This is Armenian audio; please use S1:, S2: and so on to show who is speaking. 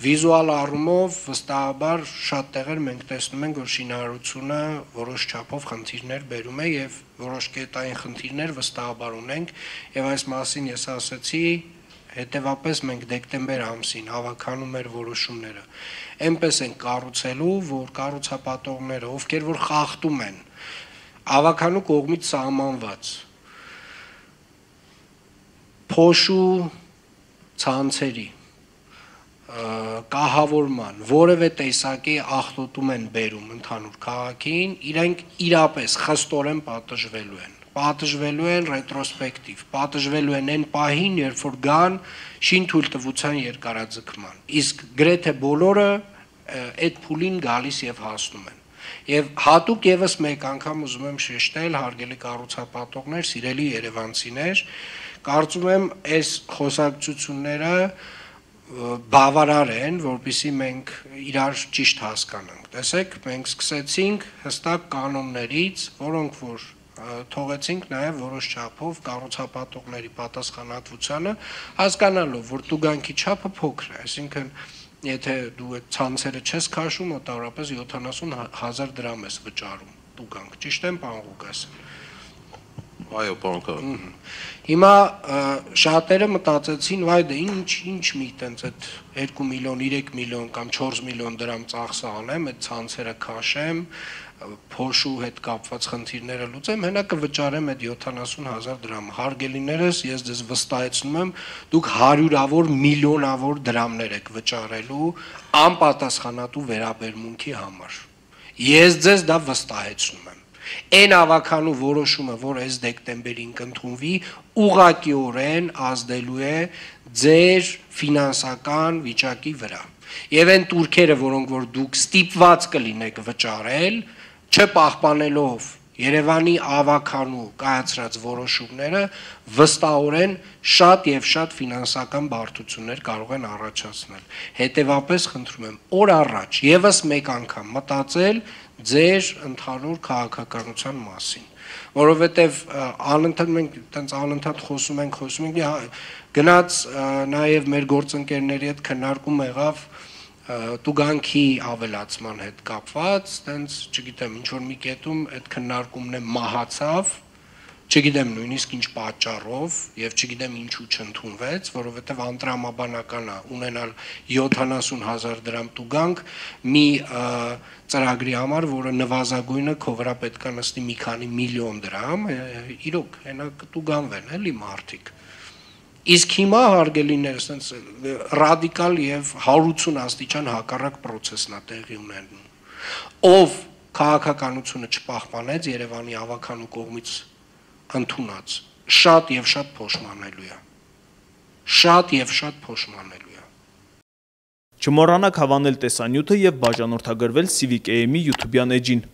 S1: Վիզուալ առումով վստահաբար շատ տեղեր մենք տեսնում ենք, որ շինարարությունը որոշ չափով խնդիրներ բերում է եւ որոշ կետային խնդիրներ վստահաբար ունենք եւ այս մասին ես ասացի, հետեւապես մենք դեկտեմբեր ամսին հավաքանում էր որոշումները։ Էնպես են կառուցելու, որ կառուցապատողները, ովքեր որ խախտում են ավականու կողմից սահմանված փոշու ցանցերի կահավորման որևէ տեսակի աղտոտում են բերում ընդհանուր քաղաքին, իրենք իրապես խստորեն պատժվելու են ռետրոսպեկտիվ, պատժվելու են այն պահին, երբ որ գան շինթույլտվության երկարաձգման, իսկ գրեթե բոլորը այդ փուլին գալիս եւ հասնում են։ Եվ հատուկ եւս մեկ անգամ ուզում եմ շեշտել, հարգելի կառուցապատողներ, սիրելի երևանցիներ, կարծում եմ այս խոսակցությունները բավարար են, որպեսզի մենք իրար ճիշտ հասկանանք։ Տեսեք, մենք սկսեցինք հստակ կանոններից, որոնք որ թողեցինք նաև որոշ չափով կառուցապատողների պատասխանատվությանը, հասկանալով, որ տուգանքի չափը փոքր է, այսինքն եթե դու այդ ցանցերը չես քաշում, մոտավորապես 70,000 դրամ ես վճարում տուգանք, ճիշտ եմ, պարոն Ղուկասյան։
S2: Այո, պարոն քաղաքապետ։
S1: Հիմա շատերը մտածեցին, վայ դե ինչ մի տենց այդ 2 միլիոն, 3 միլիոն կամ 4 միլիոն դրամ ծախսը անեմ, այդ ցանցերը քաշեմ, փոշու հետ կապված խնդիրները լուծեմ, հենա կվճարեմ այդ 70,000 դրամ։ Հարգելիներս, ես ձեզ վստահեցնում եմ, դուք հարյուրավոր, միլիոնավոր դրամներ եք վճարելու անպատասխանատու վերաբերմունքի համար։ Ես ձեզ դա վստահեցնում եմ։ Այն ավականու որոշումը, որ այս դեկտեմբերին կընդունվի, ուղղակիորեն ազդելու է ձեր ֆինանսական վիճակի վրա։ Եվ այն տուրքերը, որոնք որ դուք ստիպված կլինեք վճարել, չպահպանելով Երևանի ավականու կայացրած որոշումները, վստահորեն շատ եւ շատ ֆինանսական բարդություններ կարող են առաջացնել։ Հետևաբար խնդրում եմ օր առաջ եւս մեկ անգամ մտածել ձեր ընդհանուր քաղաքականության մասին, որովհետև անընդհատ մենք տենց անընդհատ խոսում ենք, գնաց նաև մեր գործընկերների հետ քննարկում եղավ տուգանքի ավելացման հետ կապված, տենց, չգիտեմ, ինչ որ մի կետում այդ քննարկումն է մահացավ, չգիտեմ նույնիսկ ինչ պատճառով եւ չգիտեմ ինչու չընդունվեց, որովհետեւ անտրամաբանական է ունենալ 70,000 դրամ տուգանք մի ծրագրի համար, որը նվազագույնը քո վրա պետք է նստի մի քանի միլիոն դրամ, իրոք հենա կտուգանվեն էլի մարդիկ։ Իսկ հիմա հարգելիներս այնց ռադիկալ եւ 180 աստիճան հակառակ process-ն է տեղի ունենում։ Ով քաղաքականությունը չպահպանեց Երևանի ավականու կողմից ընդունած, շատ եւ շատ փոշմանելու է։ Շատ եւ շատ փոշմանելու է։
S3: Չմոռանաք հավանել տեսանյութը եւ բաժանորդագրվել Civic AM-ի YouTube-յան էջին։